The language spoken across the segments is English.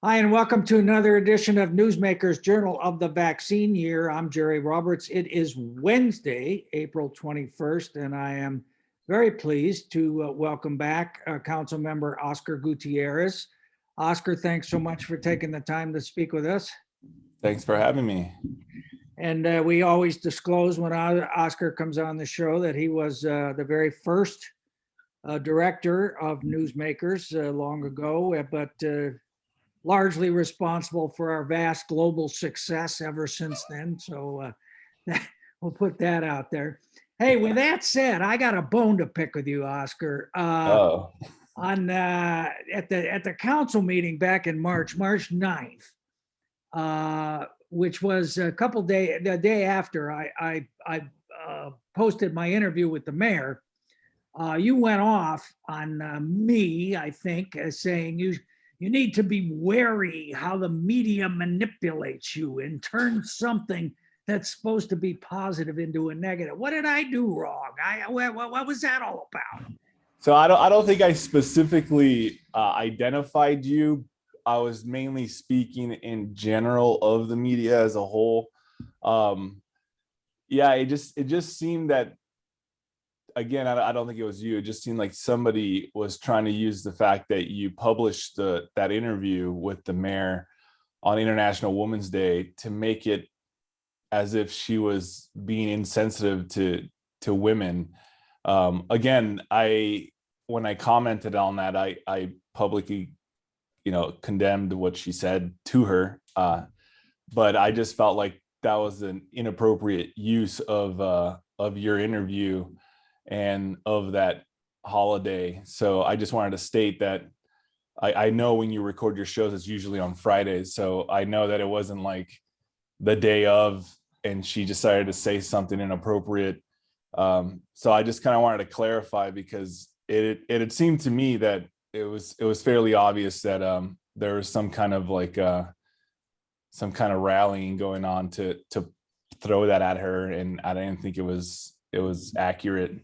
Hi, and welcome to another edition of Newsmakers Journal of the Vaccine Year. I'm Jerry Roberts. It is Wednesday, April 21st, and I am very pleased to welcome back Council Member Oscar Gutierrez. Oscar, thanks so much for taking the time to speak with us. Thanks for having me. And we always disclose when Oscar comes on the show that he was the very first director of Newsmakers long ago, but largely responsible for our vast global success ever since then. So we'll put that out there. Hey, with that said, I got a bone to pick with you, Oscar. On at the council meeting back in March 9th, which was the day after I posted my interview with the mayor. You went off on me, I think, as saying you need to be wary how the media manipulates you and turns something that's supposed to be positive into a negative. What did I do wrong? What was that all about? So I don't think I specifically identified you. I was mainly speaking in general of the media as a whole. Yeah, it just seemed that, again, I don't think it was you. It just seemed like somebody was trying to use the fact that you published that interview with the mayor on International Women's Day to make it as if she was being insensitive to women. Again, when I commented on that, I publicly, condemned what she said to her. But I just felt like that was an inappropriate use of your interview and of that holiday. So I just wanted to state that I know when you record your shows, it's usually on Fridays. So I know that it wasn't like the day of and she decided to say something inappropriate. So I just kind of wanted to clarify, because it had seemed to me that it was fairly obvious that there was some kind of rallying going on to throw that at her, and I didn't think it was accurate.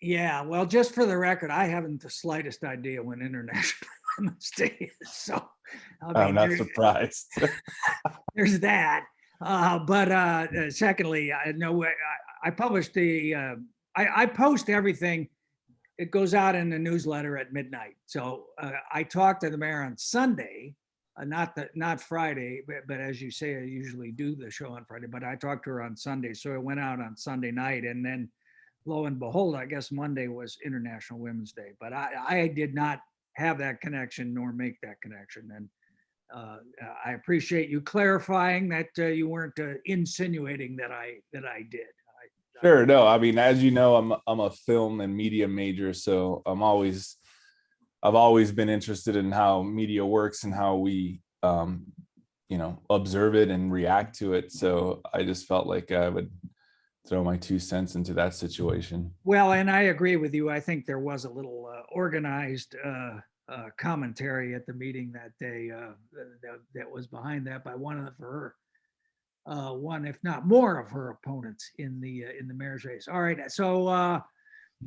Yeah, well, just for the record, I haven't the slightest idea when International Women's Day is, so I'm not surprised. There's that. But secondly, I published I post everything. It goes out in the newsletter at midnight. So I talked to the mayor on Sunday, not Friday, but as you say, I usually do the show on Friday, but I talked to her on Sunday. So it went out on Sunday night, and then lo and behold, I guess Monday was International Women's Day, but I did not have that connection nor make that connection. And I appreciate you clarifying that you weren't insinuating that I did. Sure. No, I mean, as you know, I'm a film and media major, so I've always been interested in how media works and how we observe it and react to it. So I just felt like I would throw my 2 cents into that situation. Well, and I agree with you. I think there was a little organized commentary at the meeting that day that was behind that by one, if not more, of her opponents in the mayor's race. All right, so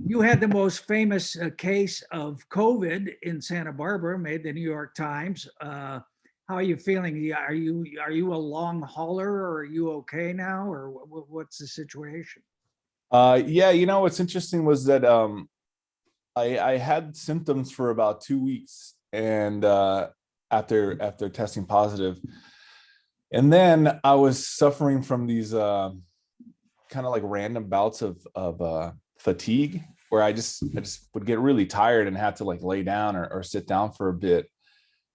you had the most famous case of COVID in Santa Barbara, made the New York Times. How are you feeling? Are you a long hauler, or are you okay now, or what's the situation? Yeah, what's interesting was that I had symptoms for about 2 weeks, and after testing positive, and then I was suffering from these kind of like random bouts of fatigue, where I just would get really tired and have to like lay down or sit down for a bit.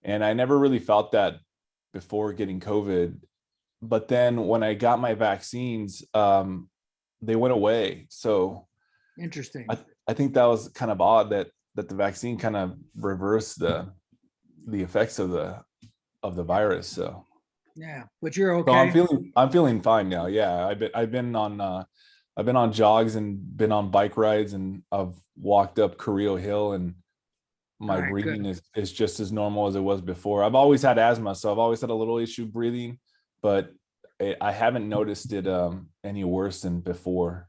And I never really felt that before getting COVID. But then when I got my vaccines, they went away. So interesting. I think that was kind of odd that the vaccine kind of reversed the effects of the virus. So yeah, but you're okay. So I'm feeling fine now. Yeah, I've been on jogs and been on bike rides, and I've walked up Carrillo Hill, and my breathing is just as normal as it was before. I've always had asthma, so I've always had a little issue breathing, but I haven't noticed it any worse than before.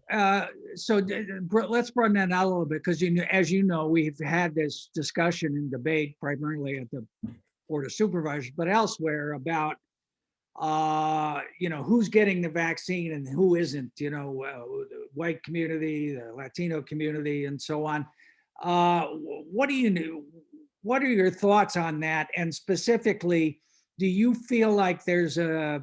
let's broaden that out a little bit, because as you know, we've had this discussion and debate primarily at the Board of Supervisors, but elsewhere about who's getting the vaccine and who isn't. The white community, the Latino community, and so on. What are your thoughts on that? And specifically, do you feel like there's a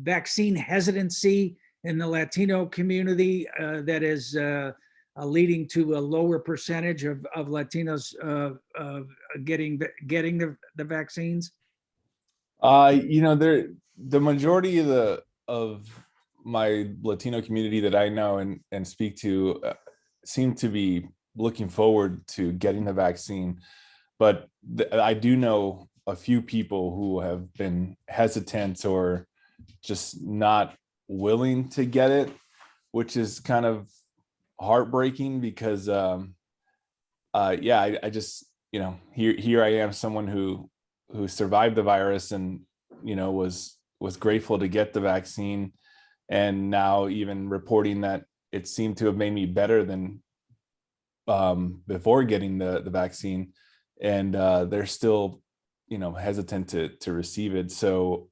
vaccine hesitancy in the Latino community that is leading to a lower percentage of Latinos getting the vaccines? The majority of my Latino community that I know and speak to seem to be looking forward to getting the vaccine, but I do know a few people who have been hesitant or just not willing to get it, which is kind of heartbreaking because I just here I am, someone who survived the virus and was grateful to get the vaccine, and now even reporting that it seemed to have made me better than before getting the vaccine, and they're still hesitant to receive it. So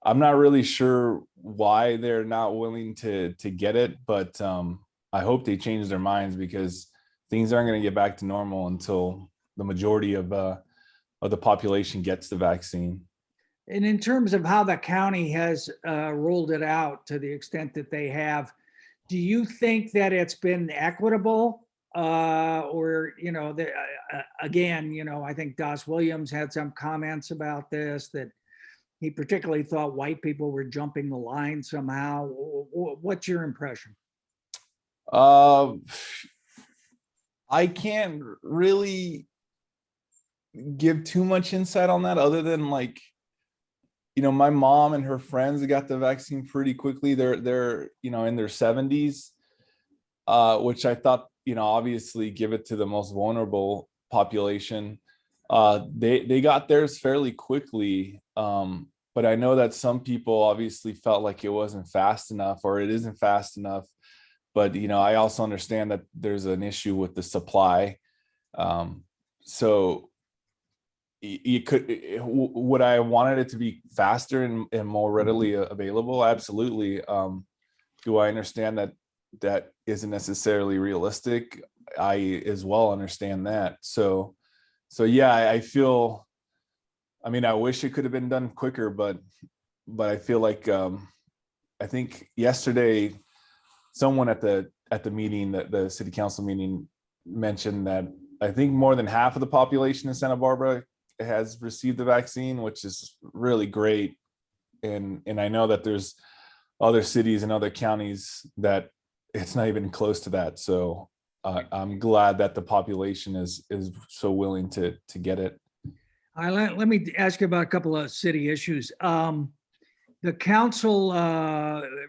I'm not really sure why they're not willing to get it, but I hope they change their minds, because things aren't going to get back to normal until the majority of the population gets the vaccine. And in terms of how the county has rolled it out to the extent that they have, do you think that it's been equitable? Again, I think Doss Williams had some comments about this, that he particularly thought white people were jumping the line somehow. What's your impression? I can't really give too much insight on that, other than my mom and her friends got the vaccine pretty quickly. They're in their 70s, which I thought, obviously give it to the most vulnerable population. They got theirs fairly quickly. But I know that some people obviously felt like it wasn't fast enough, or it isn't fast enough. But, I also understand that there's an issue with the supply. So would I wanted it to be faster and more readily available? Absolutely. Do I understand that isn't necessarily realistic? I as well understand that. So yeah, I feel, I wish it could have been done quicker, but I feel like I think yesterday someone at the meeting, the city council meeting, mentioned that I think more than half of the population in Santa Barbara has received the vaccine, which is really great. And I know that there's other cities and other counties that it's not even close to that. So I'm glad that the population is so willing to get it. Let me ask you about a couple of city issues. The council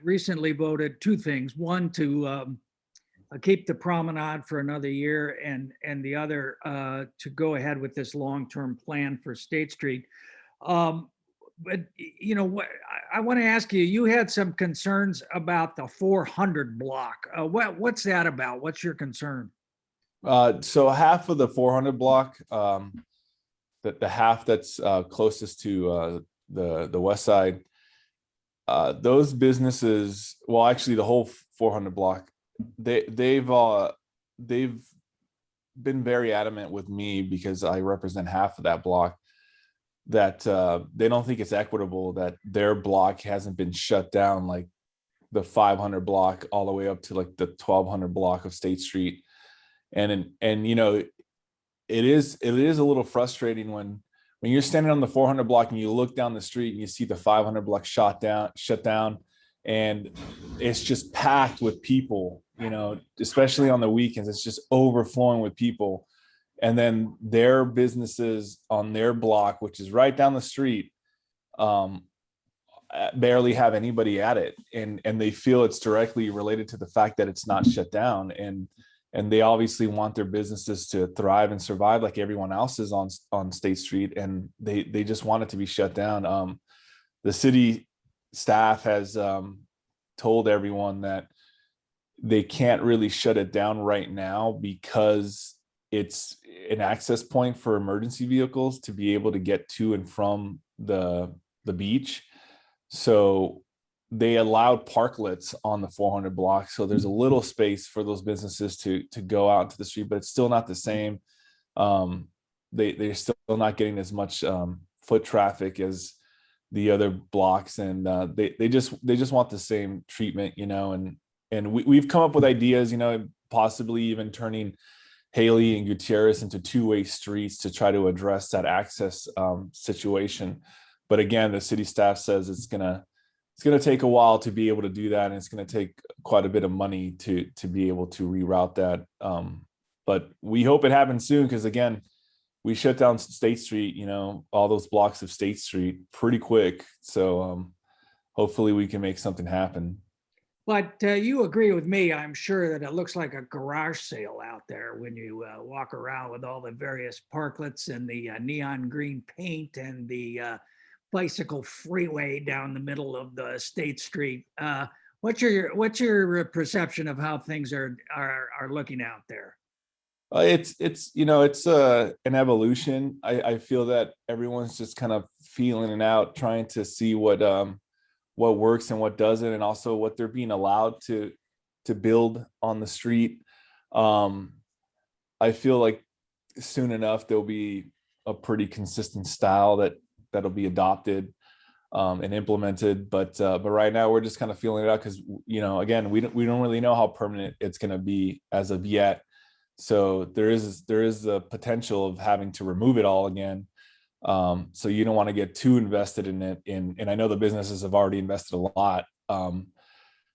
recently voted two things. One, to keep the promenade for another year, and the other to go ahead with this long-term plan for State Street. But I want to ask you, you had some concerns about the 400 block. What's that about? What's your concern? So half of the 400 block, the half that's closest to the Westside, those businesses, well, actually the whole 400 block, they've been very adamant with me, because I represent half of that block, that they don't think it's equitable that their block hasn't been shut down like the 500 block all the way up to like the 1200 block of State Street. And it is a little frustrating when you're standing on the 400 block and you look down the street and you see the 500 block shut down, and it's just packed with people, especially on the weekends. It's just overflowing with people. And then their businesses on their block, which is right down the street, barely have anybody at it. And they feel it's directly related to the fact that it's not shut down. And they obviously want their businesses to thrive and survive like everyone else is on State Street. And they just want it to be shut down. The city staff has told everyone that they can't really shut it down right now because it's an access point for emergency vehicles to be able to get to and from the beach. So they allowed parklets on the 400 block. So there's a little space for those businesses to go out into the street, but it's still not the same. They're still not getting as much foot traffic as the other blocks, and they just want the same treatment, and we've come up with ideas, possibly even turning Haley and Gutierrez into two-way streets to try to address that access situation. But again, the city staff says it's gonna take a while to be able to do that, and it's gonna take quite a bit of money to be able to reroute that. But we hope it happens soon, because again, we shut down State Street, all those blocks of State Street pretty quick. So hopefully we can make something happen. But you agree with me, I'm sure, that it looks like a garage sale out there when you walk around with all the various parklets and the neon green paint and the bicycle freeway down the middle of the State Street. What's your perception of how things are looking out there? It's an evolution. I feel that everyone's just kind of feeling it out, trying to see what works and what doesn't, and also what they're being allowed to build on the street. I feel like soon enough there'll be a pretty consistent style that'll be adopted and implemented. But right now we're just kind of feeling it out, because again, we don't really know how permanent it's going to be as of yet. So there is the potential of having to remove it all again. So you don't want to get too invested in it. And I know the businesses have already invested a lot.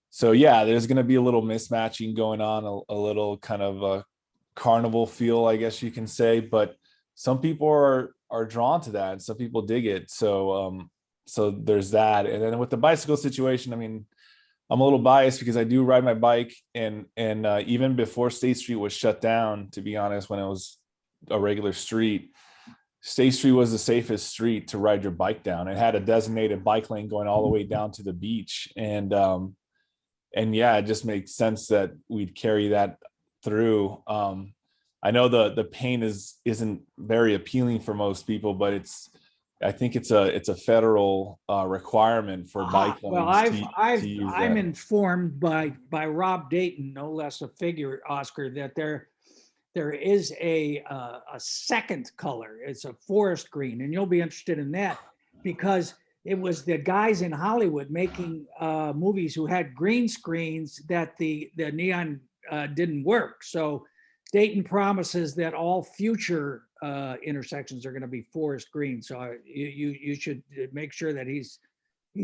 So yeah, there's going to be a little mismatching going on, a little kind of a carnival feel, I guess you can say. But some people are drawn to that, and some people dig it. So so there's that. And then with the bicycle situation, I mean, I'm a little biased because I do ride my bike, and even before State Street was shut down, to be honest, when it was a regular street, State Street was the safest street to ride your bike down. It had a designated bike lane going all the way down to the beach, and yeah, it just makes sense that we'd carry that through. I know the paint isn't very appealing for most people, but I think it's a federal requirement for bike Well, lanes to use I'm that. informed by Rob Dayton, no less a figure, Oscar, that there is a second color. It's a forest green, and you'll be interested in that because it was the guys in Hollywood making movies who had green screens that the neon didn't work. So Dayton promises that all future intersections are going to be forest green. So you should make sure that he's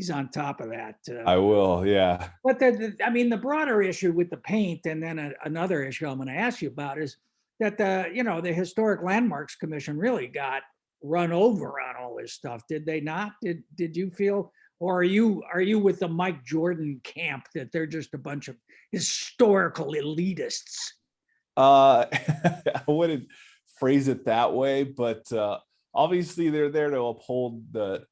on top of that. I will, yeah. But I mean, the broader issue with the paint, and then another issue I'm going to ask you about, is that the Historic Landmarks Commission really got run over on all this stuff. Did they not? Did you feel, or are you with the Mike Jordan camp that they're just a bunch of historical elitists? I wouldn't phrase it that way, but obviously they're there to uphold the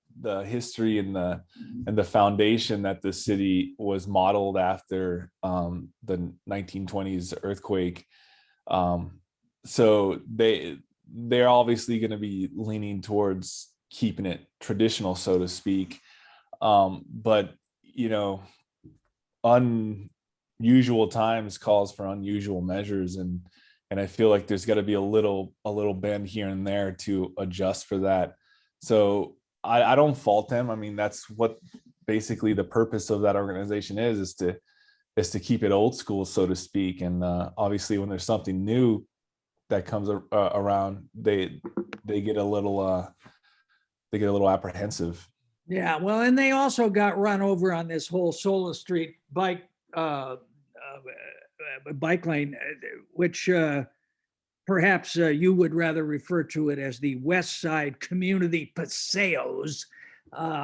history and the foundation that the city was modeled after the 1920s earthquake. So they're obviously going to be leaning towards keeping it traditional, so to speak. But unusual times calls for unusual measures, and I feel like there's got to be a little bend here and there to adjust for that. So I don't fault them. I mean, that's what basically the purpose of that organization is to keep it old school, so to speak. And obviously when there's something new that comes around, they get a little apprehensive. Yeah, well, and they also got run over on this whole Sola Street bike lane, which perhaps you would rather refer to it as the Westside Community Paseos,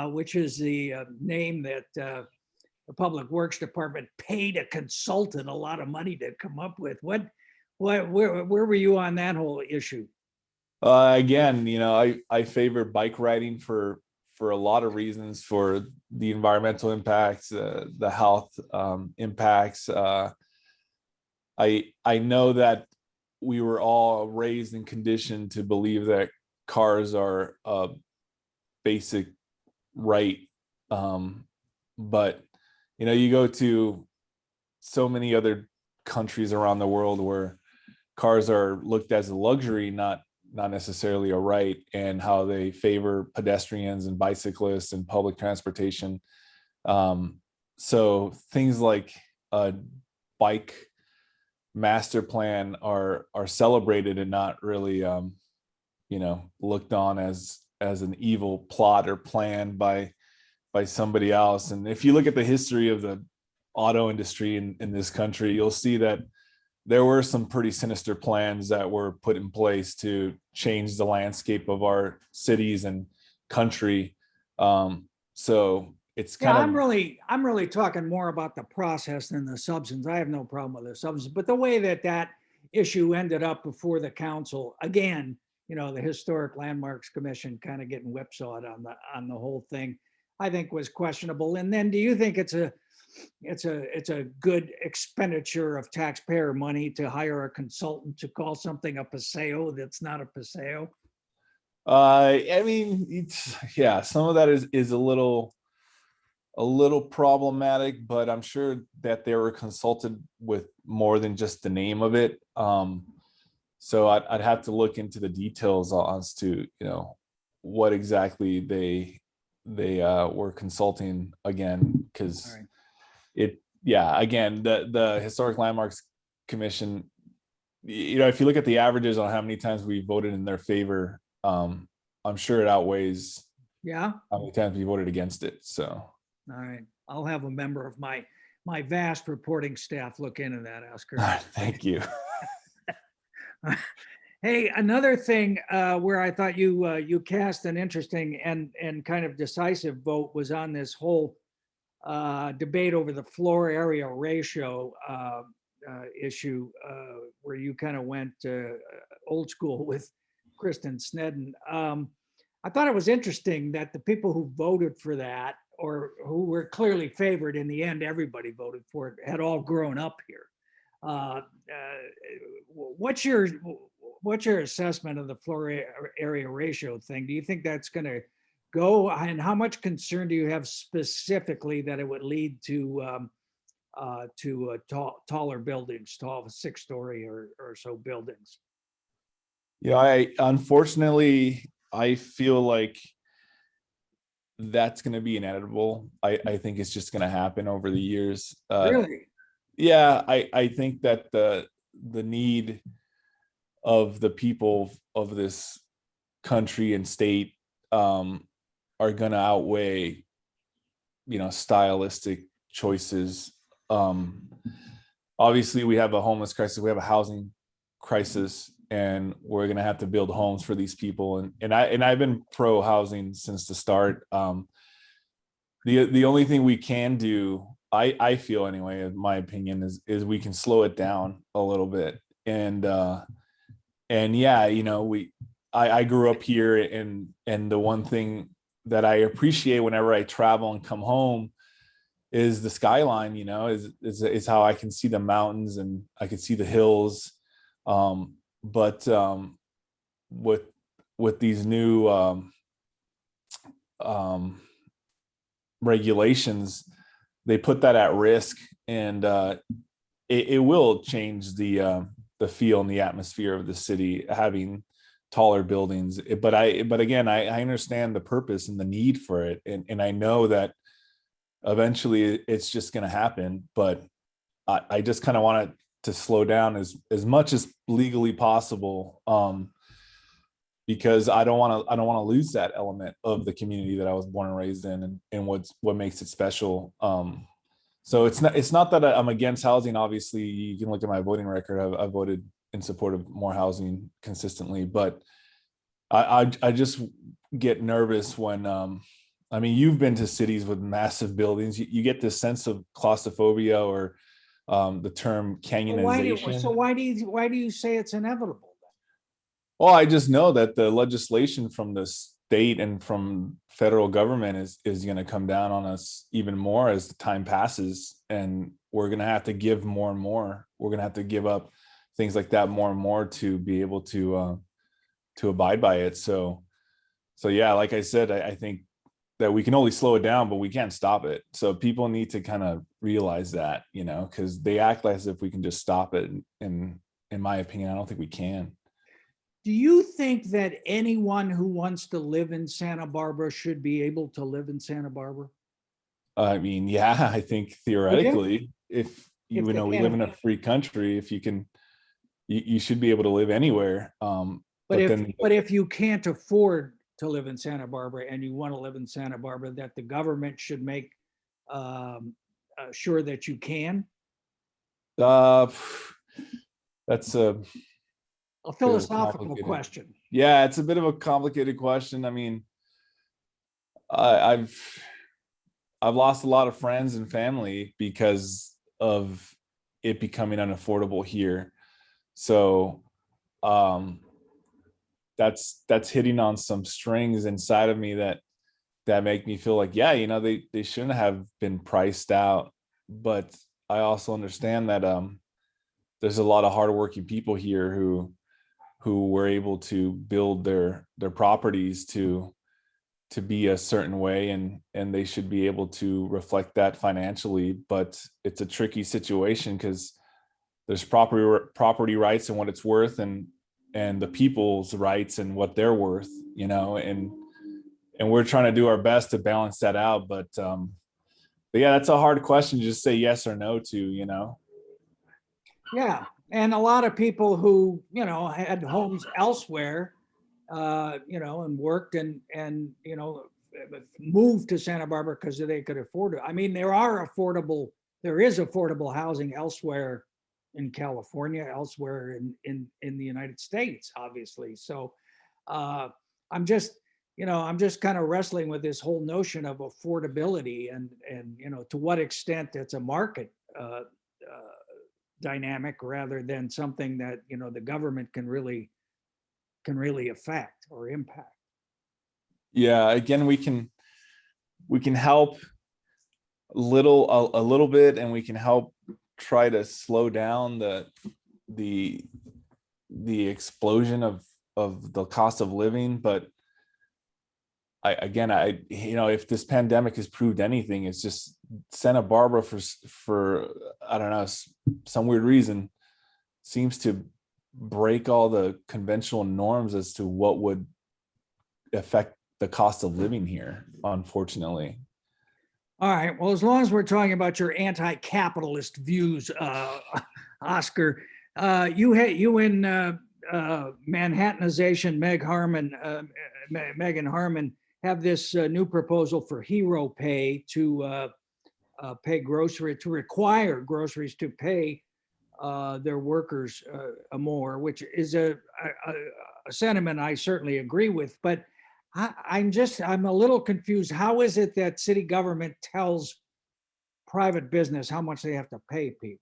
which is the name that the Public Works Department paid a consultant a lot of money to come up with. Where were you on that whole issue? Again, I favor bike riding for a lot of reasons, for the environmental impacts, the health impacts. I know that we were all raised and conditioned to believe that cars are a basic right. But you go to so many other countries around the world where cars are looked as a luxury, not necessarily a right, and how they favor pedestrians and bicyclists and public transportation. So things like a bike master plan are celebrated and not really looked on as an evil plot or plan by somebody else. And if you look at the history of the auto industry in this country, you'll see that there were some pretty sinister plans that were put in place to change the landscape of our cities and country. So it's Yeah, kind I'm really talking more about the process than the substance. I have no problem with the substance, but the way that issue ended up before the council, again, the Historic Landmarks Commission kind of getting whipsawed on the whole thing, I think was questionable. And then do you think it's a good expenditure of taxpayer money to hire a consultant to call something a paseo that's not a paseo? I mean, some of that is a little problematic, but I'm sure that they were consulted with more than just the name of it. So I'd have to look into the details as to what exactly they were consulting again, because again, the Historic Landmarks Commission, if you look at the averages on how many times we voted in their favor, I'm sure it outweighs Yeah. how many times we voted against it. So All right. I'll have a member of my vast reporting staff look into that, Oscar. thank you. Hey, another thing where I thought you cast an interesting and kind of decisive vote was on this whole debate over the floor area ratio issue, where you kind of went old school with Kristen Snedden. I thought it was interesting that the people who voted for that, or who were clearly favored, in the end, everybody voted for it, had all grown up here. What's your assessment of the floor area ratio thing? Do you think that's going to go, and how much concern do you have specifically that it would lead to taller buildings, tall 6-story or so buildings? Unfortunately, I feel like that's going to be inevitable. I think it's just going to happen over the years. Really? Yeah, I think that the need of the people of this country and state are going to outweigh stylistic choices. Obviously we have a homeless crisis, we have a housing crisis, and we're going to have to build homes for these people, and I've been pro housing since the start. The only thing we can do, I feel anyway, in my opinion, is we can slow it down a little bit. And yeah, I grew up here, and the one thing that I appreciate whenever I travel and come home is the skyline. Is how I can see the mountains and I can see the hills. But with these new regulations, they put that at risk, and it will change the feel and the atmosphere of the city, having taller buildings. But again, I understand the purpose and the need for it, and I know that eventually it's just going to happen. But I just kind of want it to slow down as much as legally possible, because I don't want to lose that element of the community that I was born and raised in, and what makes it special. So it's not that I'm against housing. Obviously, you can look at my voting record. I've voted in support of more housing consistently, but I just get nervous when I mean, you've been to cities with massive buildings. You get this sense of claustrophobia, or the term canyonization. So why do you say it's inevitable? Well, I just know that the legislation from the state and from federal government is going to come down on us even more as the time passes, and we're going to have to give more and more. We're going to have to give up things like that more and more to be able to abide by it. So yeah, like I said, I think that we can only slow it down, but we can't stop it. So people need to kind of realize that, because they act as if we can just stop it. And in my opinion, I don't think we can. Do you think that anyone who wants to live in Santa Barbara should be able to live in Santa Barbara? I mean, yeah, I think theoretically, if we they live can, in a free country, if you can, you should be able to live anywhere. but if you can't afford to live in Santa Barbara and you want to live in Santa Barbara, that the government should make sure that you can? That's A philosophical question. Yeah, it's a bit of a complicated question. I mean, I've lost a lot of friends and family because of it becoming unaffordable here. So that's hitting on some strings inside of me that make me feel like, yeah, they shouldn't have been priced out. But I also understand that there's a lot of hardworking people here who were able to build their properties to be a certain way, and they should be able to reflect that financially. But it's a tricky situation because there's property rights and what it's worth, and the people's rights and what they're worth, and we're trying to do our best to balance that out. But yeah, that's a hard question to just say yes or no to. Yeah, and a lot of people who had homes elsewhere, and worked and moved to Santa Barbara because they could afford it. I mean, there is affordable housing elsewhere in California, elsewhere in the United States, obviously. So I'm just kind of wrestling with this whole notion of affordability and to what extent it's a market dynamic rather than something that the government can really affect or impact. Yeah, again, we can help a little bit, and we can help try to slow down the explosion of the cost of living. But if this pandemic has proved anything, it's just Santa Barbara for I don't know, some weird reason seems to break all the conventional norms as to what would affect the cost of living here, unfortunately. All right. Well, as long as we're talking about your anti-capitalist views, Oscar, you in Manhattanization, Megan Harmon, have this new proposal for hero pay to require groceries to pay their workers more, which is a sentiment I certainly agree with. But I'm a little confused. How is it that city government tells private business how much they have to pay people?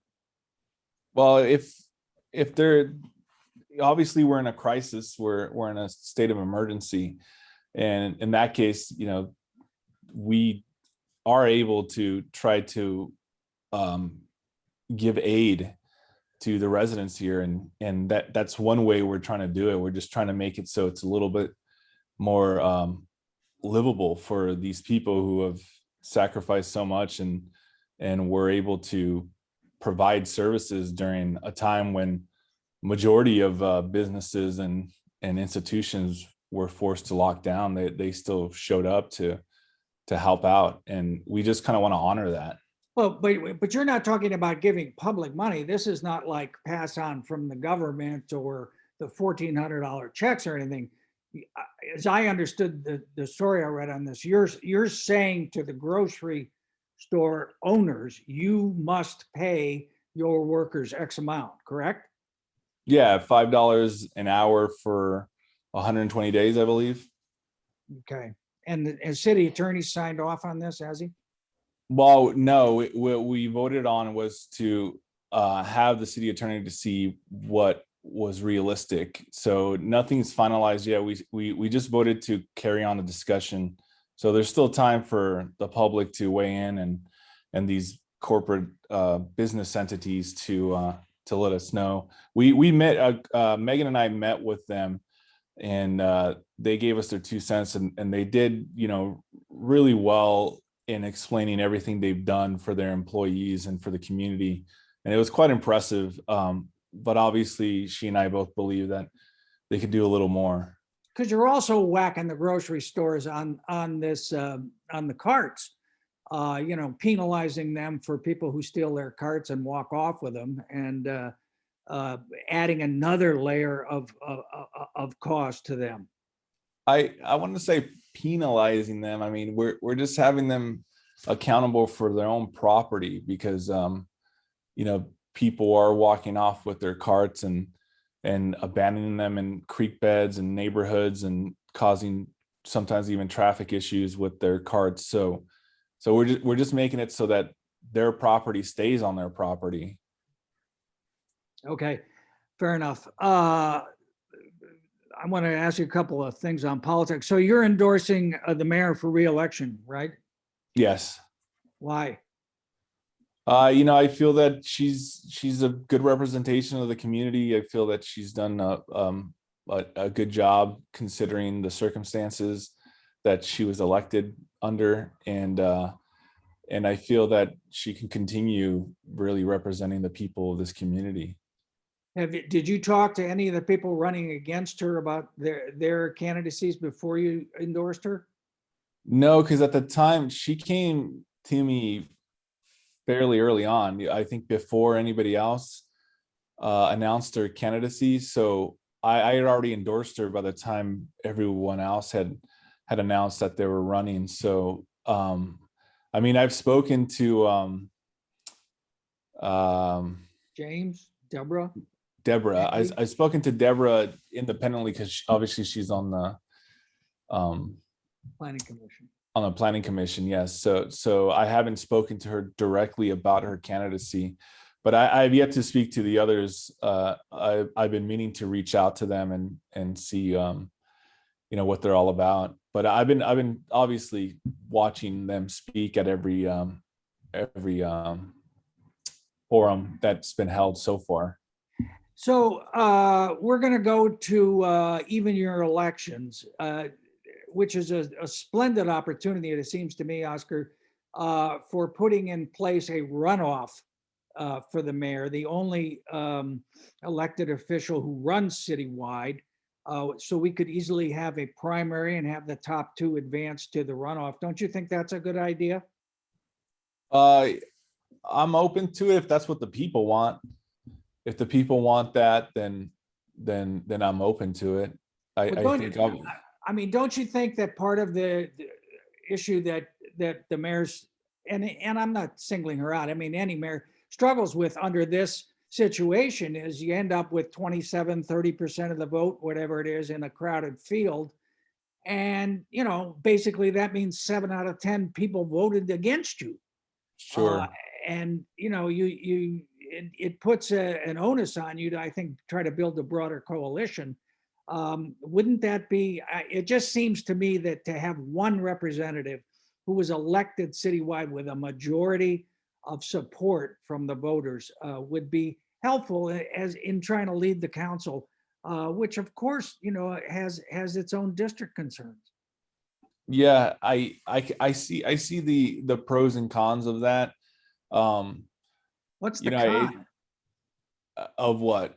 Well, if they're obviously, we're in a crisis, we're in a state of emergency, and in that case, we are able to try to give aid to the residents here, and that's one way we're trying to do it. We're just trying to make it so it's a little bit more livable for these people who have sacrificed so much, and we're able to provide services during a time when majority of businesses and institutions were forced to lock down. They still showed up to help out, and we just kind of want to honor that. Well, but you're not talking about giving public money. This is not like pass on from the government or the $1,400 checks or anything. As I understood the story I read on this, you're saying to the grocery store owners, you must pay your workers X amount, correct? Yeah, $5 an hour for 120 days, I believe. Okay. And the city attorney signed off on this, has he? Well, no, what we voted on was to have the city attorney to see what was realistic. So nothing's finalized yet. We just voted to carry on the discussion. So there's still time for the public to weigh in and these corporate business entities to let us know. We met, Megan and I met with them, and they gave us their 2 cents, and they did, really well in explaining everything they've done for their employees and for the community. And it was quite impressive. But obviously she and I both believe that they could do a little more. Because you're also whacking the grocery stores on this on the carts, penalizing them for people who steal their carts and walk off with them, and adding another layer of cost to them. I want to say penalizing them. I mean, we're just having them accountable for their own property, because people are walking off with their carts and abandoning them in creek beds and neighborhoods, and causing sometimes even traffic issues with their carts. So we're just making it so that their property stays on their property. Okay, fair enough. I want to ask you a couple of things on politics. So you're endorsing the mayor for re-election, right? Yes. Why? I feel that she's a good representation of the community. I feel that she's done a good job considering the circumstances that she was elected under, and I feel that she can continue really representing the people of this community. Did you talk to any of the people running against her about their candidacies before you endorsed her? No, because at the time she came to me fairly early on. I think before anybody else announced their candidacy. So I had already endorsed her by the time everyone else had announced that they were running. So I mean, I've spoken to James, Deborah. I've spoken to Deborah independently, because obviously she's on the Planning Commission. On the Planning Commission, yes. So I haven't spoken to her directly about her candidacy, but I've yet to speak to the others. I've been meaning to reach out to them and see what they're all about. But I've been obviously watching them speak at every forum that's been held so far. So we're going to go to even year elections, which is a splendid opportunity, it seems to me, Oscar, for putting in place a runoff for the mayor, the only elected official who runs citywide. So we could easily have a primary and have the top two advance to the runoff. Don't you think that's a good idea? I'm open to it if that's what the people want. If the people want that, then I'm open to it. I mean, don't you think that part of the issue that the mayor's, and I'm not singling her out, I mean, any mayor struggles with under this situation is you end up with 27-30% of the vote, whatever it is, in a crowded field. And, basically that means 7 out of 10 people voted against you. Sure. And, it puts an onus on you to, I think, try to build a broader coalition. Wouldn't that be, it just seems to me that to have one representative who was elected citywide with a majority of support from the voters would be helpful as in trying to lead the council, which of course, has its own district concerns. Yeah, I see the pros and cons of that. What's the con? Of what?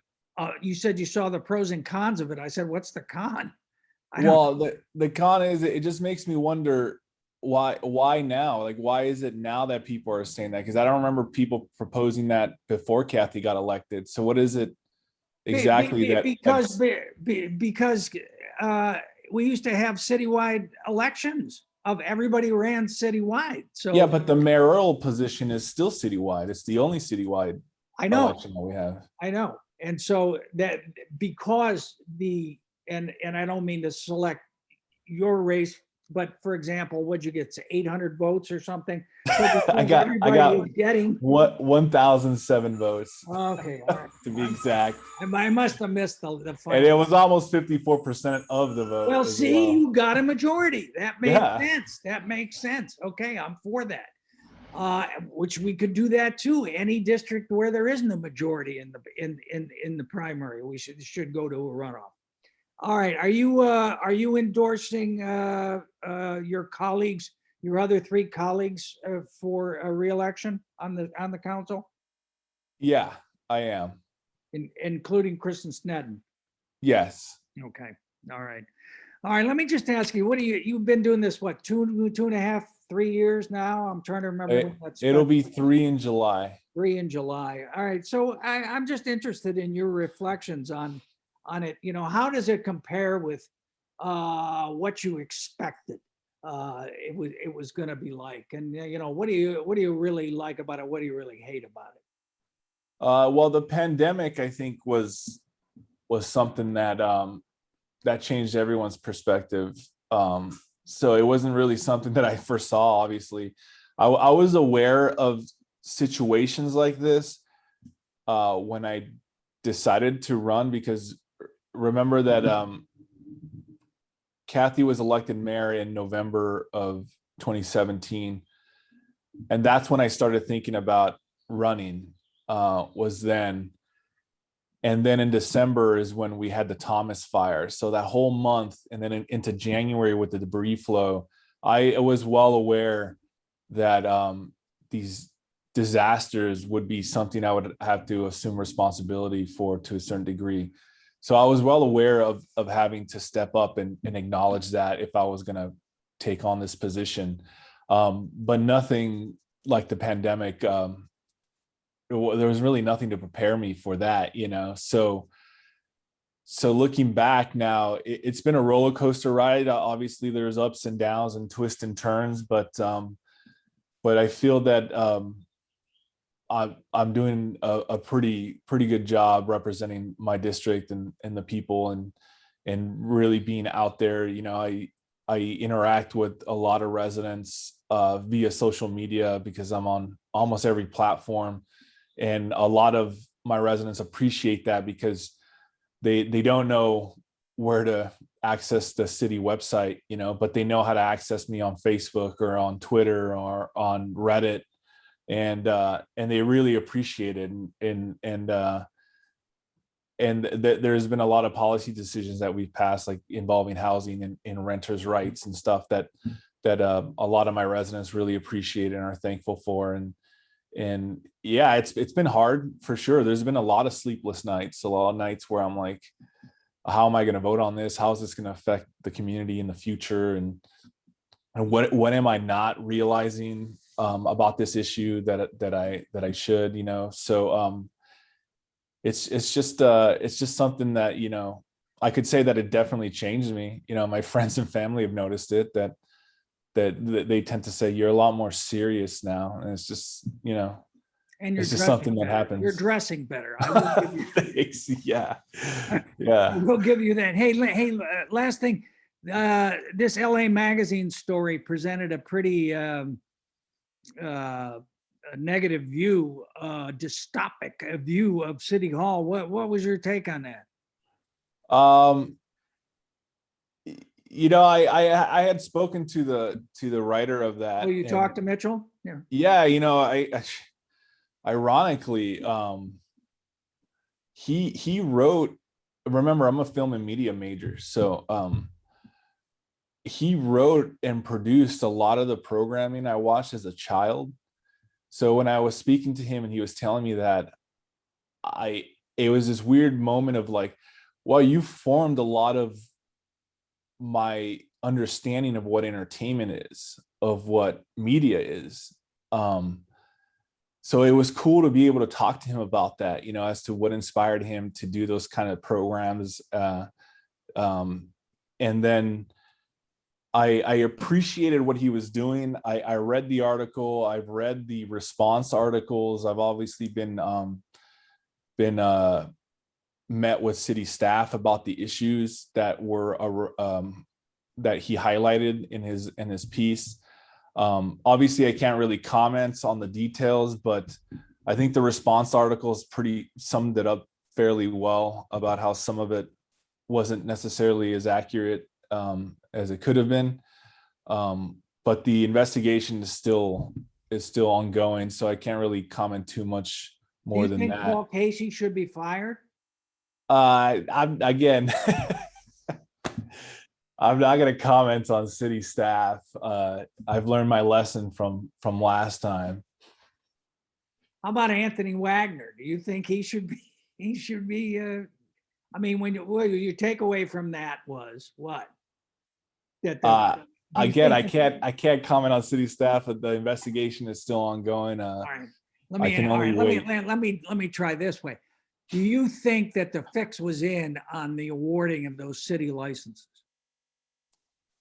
You said you saw the pros and cons of it. I said, what's the con? Well, the con is it just makes me wonder why now? Like, why is it now that people are saying that? Because I don't remember people proposing that before Kathy got elected. So what is it exactly because we used to have citywide elections of everybody ran citywide. So yeah, but the mayoral position is still citywide. It's the only citywide election that we have. I know. And so that because and I don't mean to select your race, but for example, what'd you get to 800 votes or something? So I got getting what 1,007 votes. Okay, all right. To be exact. I must have missed the And it was almost 54% of the vote. Well, see, you got a majority. That makes Yeah. sense. That makes sense. Okay, I'm for that. which we could do that too. Any district where there isn't a majority in the primary, we should go to a runoff. All right, are you endorsing your colleagues, your other three colleagues for a reelection on the council, Yeah, I am. including Kristen Sneddon? Yes. Okay, all right. All right, let me just ask you, you've been doing this, what, two and a half, 3 years now? I'm trying to remember when that's. It'll be 3 in July. 3 in July. All right. So I'm just interested in your reflections on it. How does it compare with what you expected it was going to be like? And what do you really like about it? What do you really hate about it? Well, the pandemic, I think, was something that that changed everyone's perspective. So it wasn't really something that I foresaw. Obviously, I was aware of situations like this when I decided to run, because remember that Kathy was elected mayor in November of 2017, and that's when I started thinking about running. Was then. And then in December is when we had the Thomas fire. So that whole month, and then into January with the debris flow, I was well aware that these disasters would be something I would have to assume responsibility for to a certain degree. So I was well aware of having to step up and acknowledge that if I was going to take on this position. But nothing like the pandemic. There was really nothing to prepare me for that, so looking back now, it's been a roller coaster ride. Obviously there's ups and downs and twists and turns, but I feel that I'm doing a pretty good job representing my district and the people, and really being out there. I interact with a lot of residents via social media, because I'm on almost every platform. And a lot of my residents appreciate that, because they don't know where to access the city website, but they know how to access me on Facebook or on Twitter or on Reddit, and they really appreciate it. There's been a lot of policy decisions that we've passed, like involving housing and renters' rights and stuff that a lot of my residents really appreciate and are thankful for. And yeah, it's been hard for sure. There's been a lot of sleepless nights, a lot of nights where I'm like, how am I going to vote on this? How is this going to affect the community in the future? And what am I not realizing about this issue that I should, So it's just something that, I could say that it definitely changed me. My friends and family have noticed it, that they tend to say you're a lot more serious now, and it's just And it's just something that happens. You're dressing better. I will give you. Thanks. Yeah. We'll give you that. Hey, last thing. This LA Magazine story presented a pretty negative view, dystopic view of City Hall. What was your take on that? I had spoken to the writer of that. Oh, you talked to Mitchell? Yeah. I ironically, he wrote, remember, I'm a film and media major. So he wrote and produced a lot of the programming I watched as a child. So when I was speaking to him and he was telling me that, it was this weird moment of like, well, you formed a lot of my understanding of what entertainment is, of what media is. So it was cool to be able to talk to him about that, as to what inspired him to do those kind of programs. And then I appreciated what he was doing. I read the article. I've read the response articles. I've obviously been met with city staff about the issues that were that he highlighted in his piece. Obviously, I can't really comment on the details, but I think the response articles pretty summed it up fairly well about how some of it wasn't necessarily as accurate as it could have been. But the investigation is still is still ongoing, so I can't really comment too much Do more you than think that. Paul Casey should be fired? I'm again, I'm not going to comment on city staff. I've learned my lesson from last time. How about Anthony Wagner? Do you think he should be, I mean, well, your takeaway from that was what? That Uh, do you Again, think I can't comment on city staff. The investigation is still ongoing. all right, I can only wait. let me try this way. Do you think that the fix was in on the awarding of those city licenses?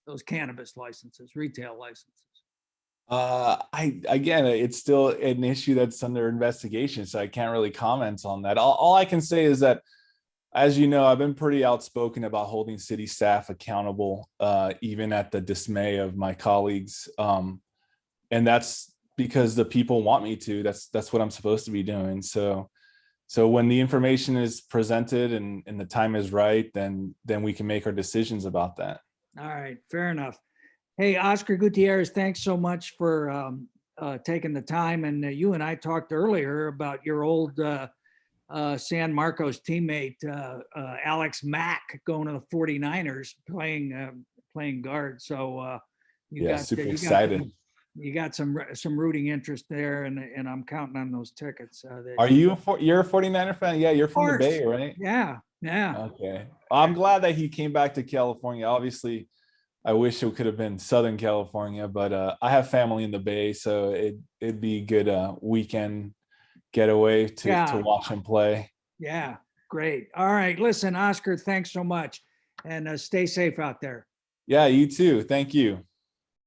Those cannabis licenses, retail licenses? Again, it's still an issue that's under investigation, so I can't really comment on that. All I can say is that, as you know, I've been pretty outspoken about holding city staff accountable, even at the dismay of my colleagues. And that's because the people want me to. That's what I'm supposed to be doing. So when the information is presented and the time is right, then we can make our decisions about that. All right, fair enough. Hey, Oscar Gutierrez, thanks so much for taking the time. And you and I talked earlier about your old San Marcos teammate, Alex Mack, going to the 49ers, playing guard. So Yeah, super excited. You got some rooting interest there, and I'm counting on those tickets. Are you you're a 49er fan? Yeah, you're from the Bay, right? Yeah, yeah. Okay. I'm glad that he came back to California. Obviously, I wish it could have been Southern California, but I have family in the Bay, so it'd be a good weekend getaway to watch him play. Yeah, great. All right, listen, Oscar, thanks so much, and stay safe out there. Yeah, you too. Thank you.